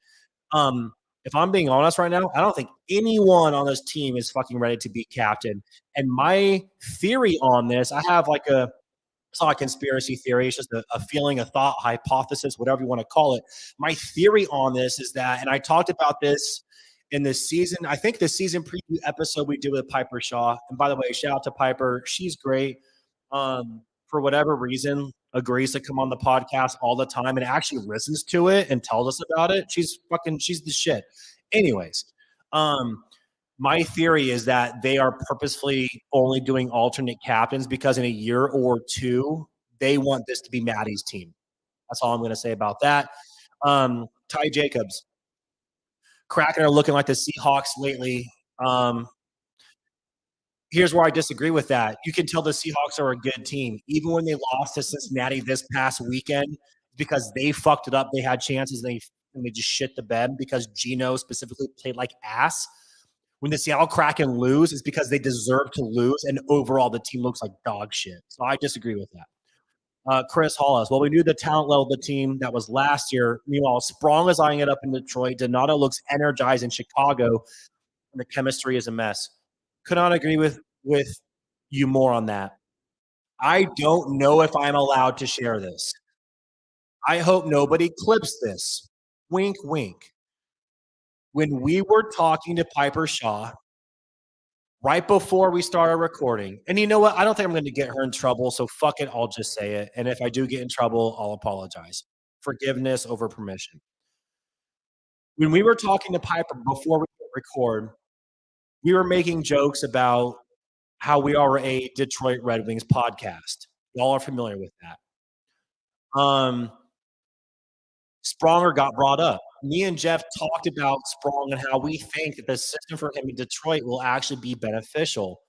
If I'm being honest right now, I don't think anyone on this team is fucking ready to be captain. And my theory on this, I have like it's not a conspiracy theory. It's just a feeling, a thought, hypothesis, whatever you want to call it. My theory on this is that, and I talked about this in the season, I think the season preview episode we did with Piper Shaw. And by the way, shout out to Piper. She's great. For whatever reason, agrees to come on the podcast all the time and actually listens to it and tells us about it. She's the shit. Anyways, my theory is that they are purposefully only doing alternate captains because in a year or two, they want this to be Maddie's team. That's all I'm going to say about that. Ty Jacobs. Kraken are looking like the Seahawks lately. Here's where I disagree with that. You can tell the Seahawks are a good team. Even when they lost to Cincinnati this past weekend, because they fucked it up. They had chances and they just shit the bed because Geno specifically played like ass. When the Seattle Kraken lose, it's because they deserve to lose, and overall the team looks like dog shit. So I disagree with that. Chris Hollis. Well, we knew the talent level of the team that was last year. Meanwhile, Sprong is eyeing it up in Detroit. Donato looks energized in Chicago, and the chemistry is a mess. Could not agree with you more on that. I don't know if I'm allowed to share this. I hope nobody clips this. Wink, wink. When we were talking to Piper Shaw, right before we started recording. And you know what? I don't think I'm going to get her in trouble. So fuck it. I'll just say it. And if I do get in trouble, I'll apologize. Forgiveness over permission. When we were talking to Piper before we record, we were making jokes about how we are a Detroit Red Wings podcast. Y'all are familiar with that. Spronger got brought up. Me and Jeff talked about Sprong and how we think that the system for him in Detroit will actually be beneficial.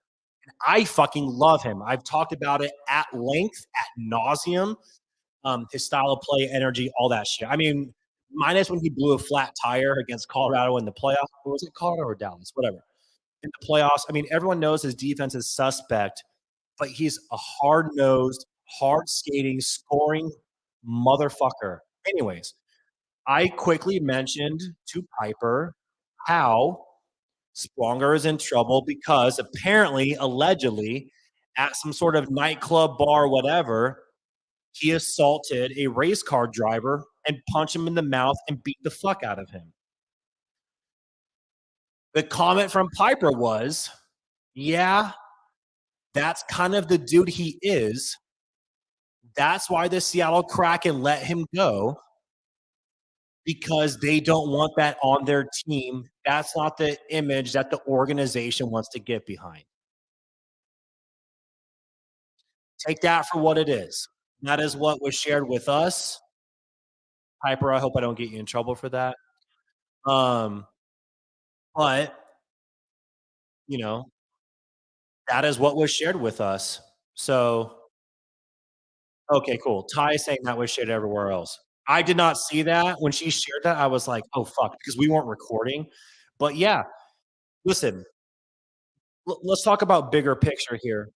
I fucking love him. I've talked about it at length, at nauseum. His style of play, energy, all that shit. I mean, minus when he blew a flat tire against Colorado in the playoffs. Or was it Colorado or Dallas? Whatever. In the playoffs, I mean, everyone knows his defense is suspect, but he's a hard-nosed, hard-skating, scoring motherfucker. Anyways, I quickly mentioned to Piper how Spronger is in trouble because apparently, allegedly, at some sort of nightclub, bar, whatever, he assaulted a race car driver and punched him in the mouth and beat the fuck out of him. The comment from Piper was, yeah, that's kind of the dude he is. That's why the Seattle Kraken let him go, because they don't want that on their team. That's not the image that the organization wants to get behind. Take that for what it is. That is what was shared with us. Piper, I hope I don't get you in trouble for that. But, you know, that is what was shared with us. So, okay, cool. Ty is saying that was shared everywhere else. I did not see that. When she shared that, I was like, oh, fuck, because we weren't recording. But yeah, listen, let's talk about bigger picture here.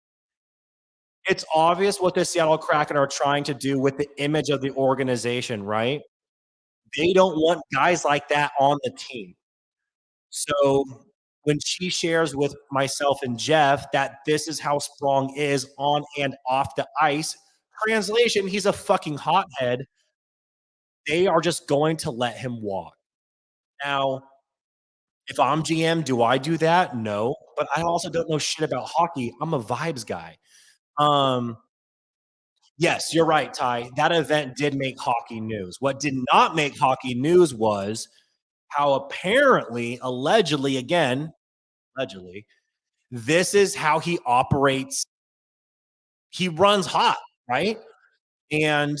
It's obvious what the Seattle Kraken are trying to do with the image of the organization, right? They don't want guys like that on the team. So when she shares with myself and Jeff that this is how Sprong is on and off the ice, translation, he's a fucking hothead. They are just going to let him walk. Now, if I'm GM, do I do that? No, but I also don't know shit about hockey. I'm a vibes guy. Yes, you're right, Ty. That event did make hockey news. What did not make hockey news was how apparently, allegedly, again, allegedly, this is how he operates. He runs hot, right? And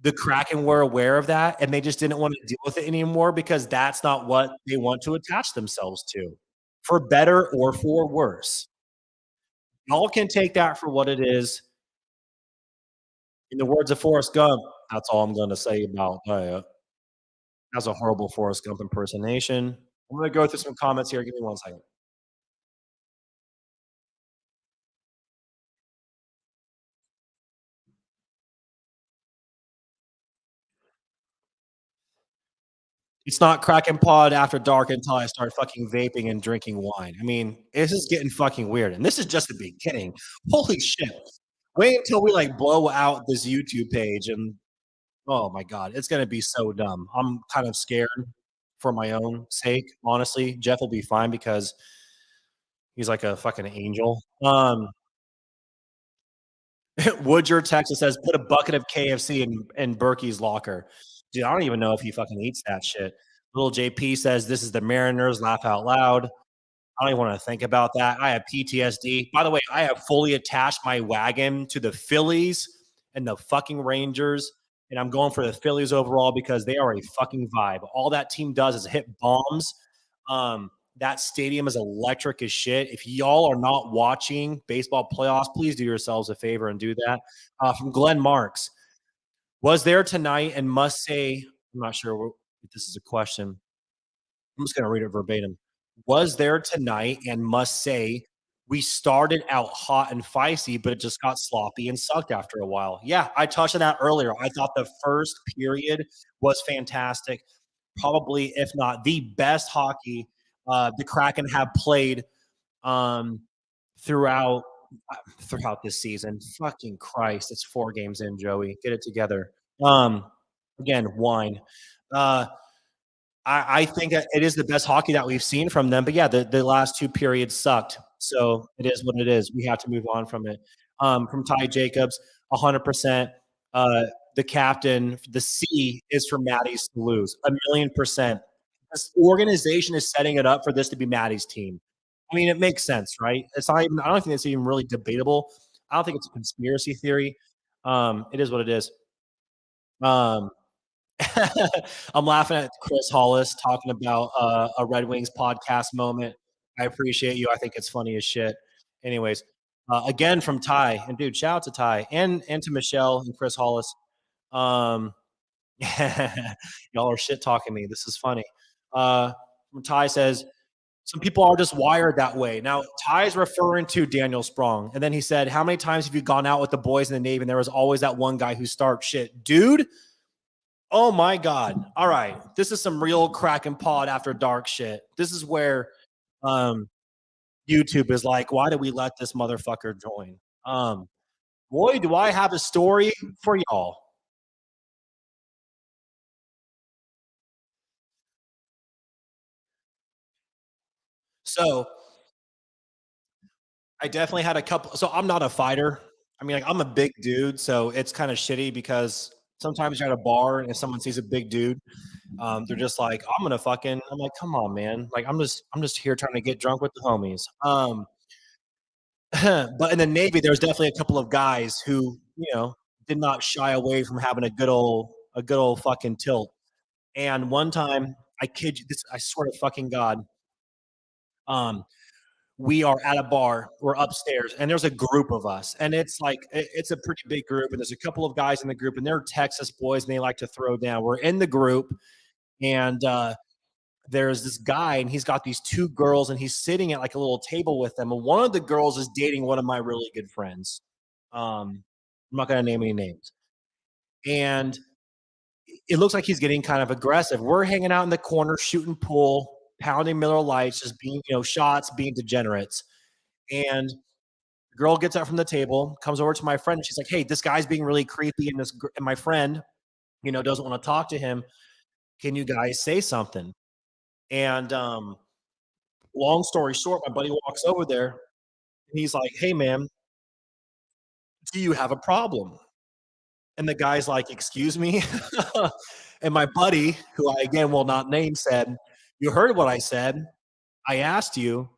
the Kraken were aware of that, and they just didn't want to deal with it anymore because that's not what they want to attach themselves to, for better or for worse. Y'all can take that for what it is. In the words of Forrest Gump, that's all I'm going to say about that. That's a horrible Forrest Gump impersonation. I'm going to go through some comments here. Give me 1 second. It's not Kraken Pod after dark until I start fucking vaping and drinking wine. I mean, this is getting fucking weird, and this is just the beginning. Holy shit! Wait until we like blow out this YouTube page, and oh my god, it's gonna be so dumb. I'm kind of scared for my own sake. Honestly, Jeff will be fine because he's like a fucking angel. Woodger Texas says, put a bucket of KFC in Berkey's locker. Dude, I don't even know if he fucking eats that shit. Little JP says, this is the Mariners. Laugh out loud. I don't even want to think about that. I have PTSD. By the way, I have fully attached my wagon to the Phillies and the fucking Rangers. And I'm going for the Phillies overall because they are a fucking vibe. All that team does is hit bombs. That stadium is electric as shit. If y'all are not watching baseball playoffs, please do yourselves a favor and do that. From Glenn Marks, was there tonight and must say, I'm not sure if this is a question. I'm just going to read it verbatim. Was there tonight and must say, we started out hot and feisty, but it just got sloppy and sucked after a while. Yeah, I touched on that earlier. I thought the first period was fantastic. Probably, if not the best hockey the Kraken have played throughout this season. Fucking Christ, it's 4 games in, Joey. Get it together. Again, wine. I think that it is the best hockey that we've seen from them. But yeah, the last 2 periods sucked. So it is what it is. We have to move on from it. From Ty Jacobs, 100%. Uh, the captain, the C is for Maddie's to lose. 1,000,000%. This organization is setting it up for this to be Maddie's team. I mean, it makes sense, right? It's not even, I don't think it's even really debatable. I don't think it's a conspiracy theory. It is what it is. Um, I'm laughing at Chris Hollis talking about a Red Wings podcast moment. I appreciate you. I think it's funny as shit. Anyways, again from Ty, and dude, shout out to Ty and to Michelle and Chris Hollis. Um, y'all are shit talking me. This is funny. From Ty says some people are just wired that way. Now Ty is referring to Daniel Sprong, and then he said, "How many times have you gone out with the boys in the Navy? And there was always that one guy who starts shit, dude." Oh my God. All right. This is some real Kraken Pod after dark shit. This is where um YouTube is like, why did we let this motherfucker join? Boy, do I have a story for y'all. So I definitely had a couple. So I'm not a fighter. I mean, like, I'm a big dude, so it's kind of shitty because sometimes you're at a bar and if someone sees a big dude, they're just like, I'm gonna fucking. I'm like, come on, man. Like, I'm just here trying to get drunk with the homies. But in the Navy, there's definitely a couple of guys who, did not shy away from having a good old fucking tilt. And one time, I kid you, this I swear to fucking God, um, we are at a bar, we're upstairs, and there's a group of us, and it's like it's a pretty big group, and there's a couple of guys in the group, and they're Texas boys, and they like to throw down. We're in the group, and there's this guy, and he's got these two girls, and he's sitting at like a little table with them, and one of the girls is dating one of my really good friends. I'm not gonna name any names, and it looks like he's getting kind of aggressive. We're hanging out in the corner, shooting pool, pounding Miller Lights, just being, shots, being degenerates. And the girl gets up from the table, comes over to my friend, and she's like, "Hey, this guy's being really creepy, and my friend, doesn't want to talk to him. Can you guys say something?" And long story short, my buddy walks over there, and he's like, "Hey, man, do you have a problem?" And the guy's like, "Excuse me?" And my buddy, who I again will not name, said, "You heard what I said. I asked you,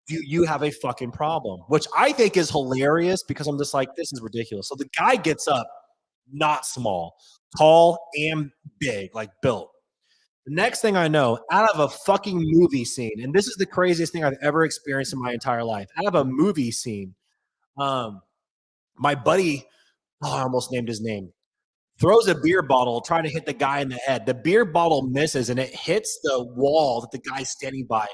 do you have a fucking problem?" Which I think is hilarious because I'm just like, this is ridiculous. So the guy gets up, not small, tall and big, like built. The next thing I know, out of a fucking movie scene, and this is the craziest thing I've ever experienced in my entire life, out of a movie scene, um, my buddy, oh, I almost named his name, throws a beer bottle trying to hit the guy in the head. The beer bottle misses and it hits the wall that the guy's standing by.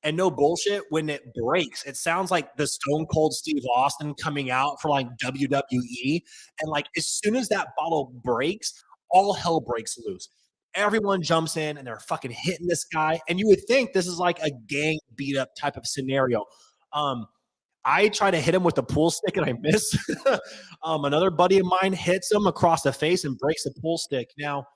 And no bullshit, when it breaks, it sounds like the Stone Cold Steve Austin coming out for like WWE. And like as soon as that bottle breaks, all hell breaks loose. Everyone jumps in and they're fucking hitting this guy. And you would think this is like a gang beat up type of scenario. Um, I try to hit him with the pool stick and I miss. Another buddy of mine hits him across the face and breaks the pool stick. Now,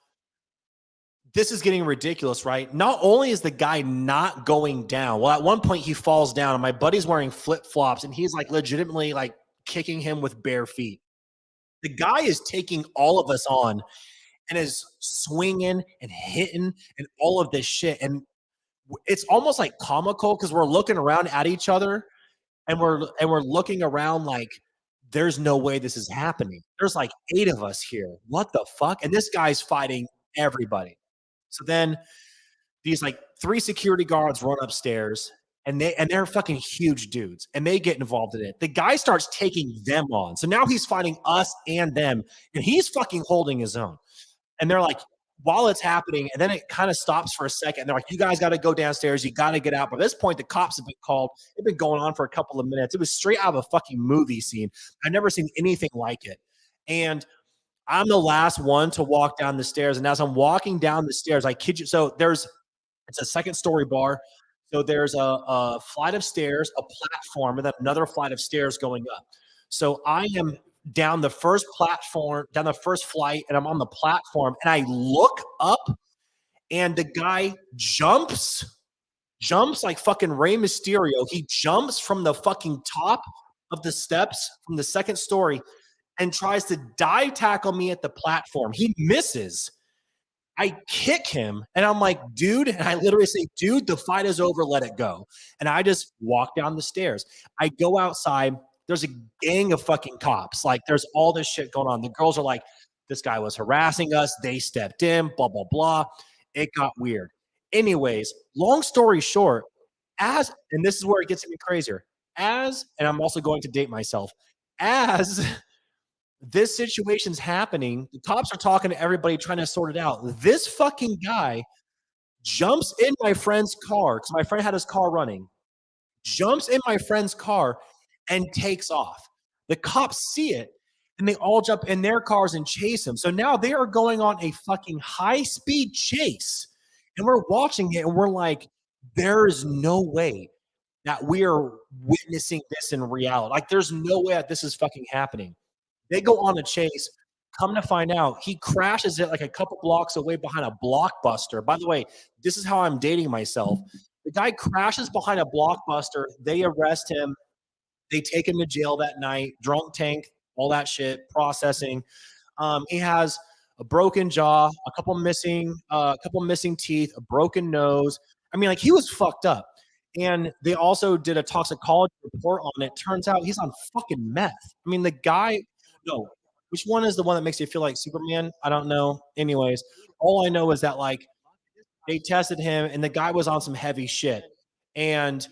this is getting ridiculous, right? Not only is the guy not going down, well, at one point he falls down, and my buddy's wearing flip flops, and he's like legitimately like kicking him with bare feet. The guy is taking all of us on and is swinging and hitting and all of this shit. And it's almost like comical because we're looking around at each other and we're looking around like there's no way this is happening. There's like 8 of us here. What the fuck? And this guy's fighting everybody. So then these like 3 security guards run upstairs and they're fucking huge dudes and they get involved in it. The guy starts taking them on. So now he's fighting us and them and he's fucking holding his own. And they're like, while it's happening, and then it kind of stops for a second. They're like, you guys got to go downstairs. You got to get out. By this point, the cops have been called. It's been going on for a couple of minutes. It was straight out of a fucking movie scene. I've never seen anything like it. And I'm the last one to walk down the stairs. And as I'm walking down the stairs, I kid you. So it's a second story bar. So there's a flight of stairs, a platform, and then another flight of stairs going up. So I am down the first platform, down the first flight, and I'm on the platform, and I look up, and the guy jumps jumps like fucking Rey Mysterio. He jumps from the fucking top of the steps from the second story and tries to dive tackle me at the platform. He misses. I kick him and I'm like, dude, and I literally say, dude, the fight is over, let it go. And I just walk down the stairs. I go outside. There's a gang of fucking cops. Like, there's all this shit going on. The girls are like, this guy was harassing us. They stepped in, blah, blah, blah. It got weird. Anyways, long story short, and this is where it gets even crazier, and I'm also going to date myself, as this situation's happening, the cops are talking to everybody trying to sort it out. This fucking guy jumps in my friend's car because my friend had his car running, jumps in my friend's car and takes off. The cops see it and they all jump in their cars and chase him. So now they are going on a fucking high speed chase. And we're watching it and we're like, there is no way that we are witnessing this in reality. Like, there's no way that this is fucking happening. They go on a chase. Come to find out, he crashes it like a couple blocks away behind a Blockbuster. By the way, this is how I'm dating myself. The guy crashes behind a Blockbuster. They arrest him. They take him to jail that night. Drunk tank, all that shit, processing. He has a broken jaw, a couple missing teeth, a broken nose. I mean, like, he was fucked up. And they also did a toxicology report on it. Turns out he's on fucking meth. I mean, the guy, no, which one is the one that makes you feel like Superman? I don't know. Anyways, all I know is that, like, they tested him and the guy was on some heavy shit. And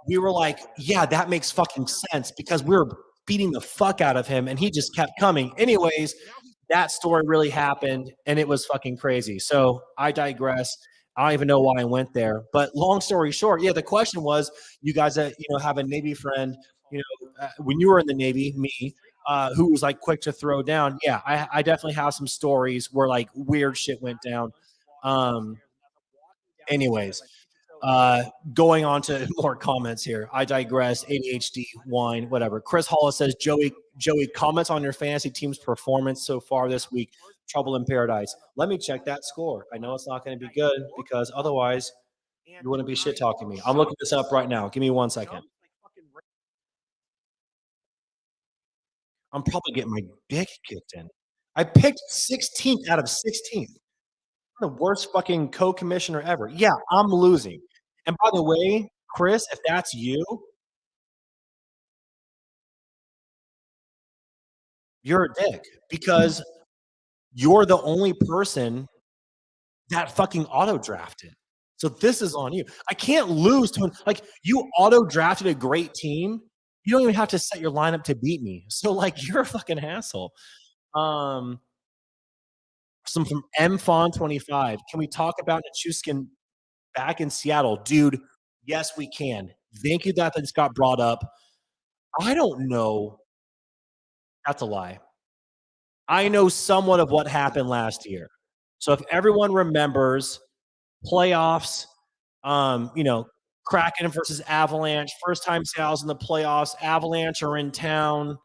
we were like, yeah, that makes fucking sense, because we were beating the fuck out of him and he just kept coming. Anyways, that story really happened and it was fucking crazy. So I digress. I don't even know why I went there. But long story short, yeah, the question was, you guys that, have a Navy friend, when you were in the Navy, me, who was like quick to throw down. Yeah, I definitely have some stories where like weird shit went down. Anyways, going on to more comments here. I digress. ADHD, wine, whatever. Chris Hollis says, Joey, comments on your fantasy team's performance so far this week. Trouble in paradise. Let me check that score. I know it's not going to be good, because otherwise you wouldn't be shit talking me. I'm looking this up right now. Give me 1 second. I'm probably getting my dick kicked in. I picked 16th out of 16th. I'm the worst fucking co-commissioner ever. Yeah, I'm losing. And by the way, Chris, if that's you, you're a dick, because you're the only person that fucking auto drafted. So this is on you. I can't lose to like, you auto drafted a great team. You don't even have to set your lineup to beat me. So like, you're a fucking asshole. Some from MFon25. Can we talk about Nichushkin back in Seattle? Dude, yes, we can. Thank you that this got brought up. I don't know. That's a lie. I know somewhat of what happened last year. So if everyone remembers playoffs, Kraken versus Avalanche, first time Seattle's in the playoffs, Avalanche are in town.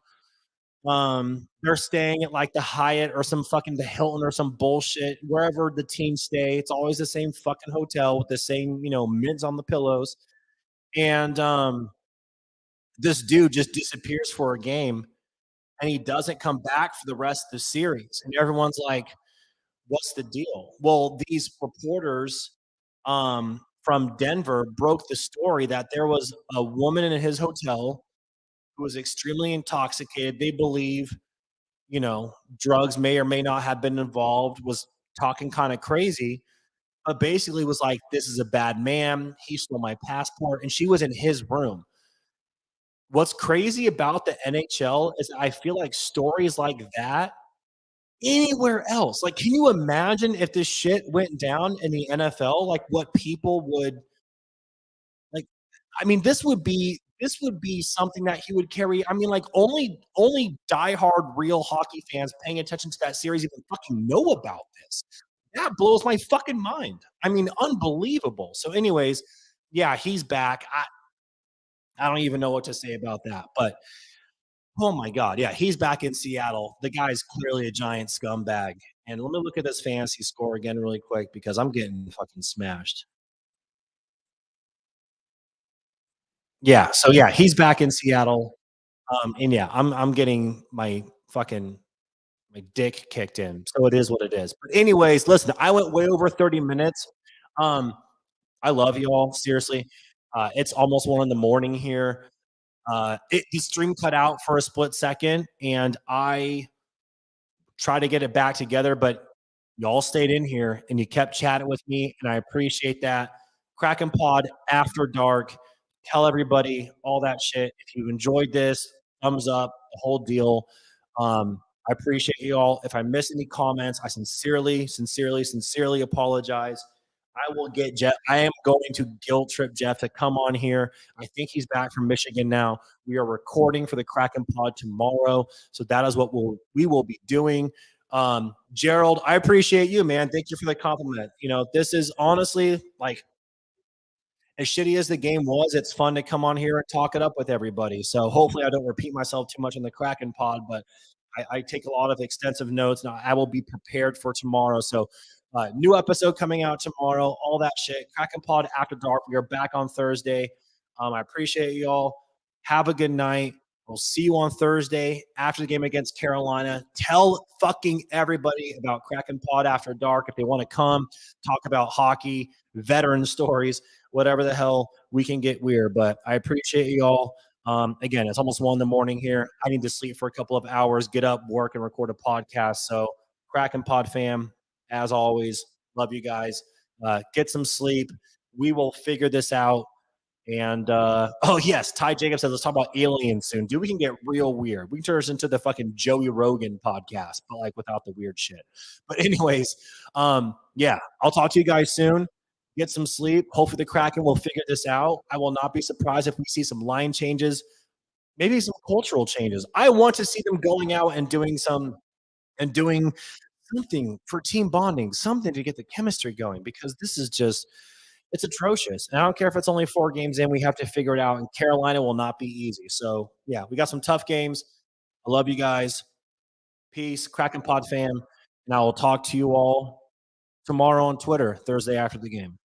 They're staying at like the Hyatt or some fucking the Hilton or some bullshit, wherever the team stay. It's always the same fucking hotel with the same, mids on the pillows. And this dude just disappears for a game and he doesn't come back for the rest of the series. And everyone's like, what's the deal? Well, these reporters from Denver broke the story that there was a woman in his hotel who was extremely intoxicated. They believe, drugs may or may not have been involved, was talking kind of crazy, but basically was like, this is a bad man. He stole my passport. And she was in his room. What's crazy about the NHL is I feel like stories like that anywhere else. Like, can you imagine if this shit went down in the NFL? Like, what people would like? I mean, this would be something that he would carry. I mean, like, only diehard real hockey fans paying attention to that series even fucking know about this. That blows my fucking mind. I mean, unbelievable. So, anyways, yeah, he's back. I don't even know what to say about that, but oh my God. Yeah, he's back in Seattle. The guy's clearly a giant scumbag. And let me look at this fantasy score again really quick, because I'm getting fucking smashed. Yeah, so yeah, he's back in Seattle. And yeah, I'm getting my fucking my dick kicked in. So it is what it is. But anyways, listen, I went way over 30 minutes. Um, I love you all, seriously. It's almost 1 in the morning here. The stream cut out for a split second, and I try to get it back together, but y'all stayed in here and you kept chatting with me, and I appreciate that. Kraken Pod After Dark. Tell everybody all that shit. If you enjoyed this, thumbs up, the whole deal. I appreciate you all. If I miss any comments, I sincerely apologize. I will get Jeff. I am going to guilt trip Jeff to come on here. I think he's back from Michigan now. We are recording for the Kraken Pod tomorrow. So that is what we will be doing. Gerald, I appreciate you, man. Thank you for the compliment. You know, this is honestly like as shitty as the game was, it's fun to come on here and talk it up with everybody. So hopefully I don't repeat myself too much in the Kraken Pod, but I take a lot of extensive notes. Now I will be prepared for tomorrow. So new episode coming out tomorrow, all that shit. Kraken Pod After Dark. We are back on Thursday. I appreciate you all. Have a good night. We'll see you on Thursday after the game against Carolina. Tell fucking everybody about Kraken Pod After Dark if they want to come talk about hockey, veteran stories, whatever the hell we can get weird. But I appreciate you all. Again, it's almost 1 in the morning here. I need to sleep for a couple of hours, get up, work, and record a podcast. So, Kraken Pod fam, as always, love you guys. Get some sleep. We will figure this out. And oh yes, Ty Jacobs says let's talk about aliens soon. Dude, we can get real weird. We can turn this into the fucking Joey Rogan podcast, but like without the weird shit. But anyways, yeah, I'll talk to you guys soon. Get some sleep. Hopefully the Kraken will figure this out. I will not be surprised if we see some line changes, maybe some cultural changes. I want to see them going out and doing something for team bonding, something to get the chemistry going because this is just it's atrocious. And I don't care if it's only 4 games in, we have to figure it out. And Carolina will not be easy. So, yeah, we got some tough games. I love you guys. Peace. Kraken Pod fam. And I will talk to you all tomorrow on Twitter, Thursday after the game.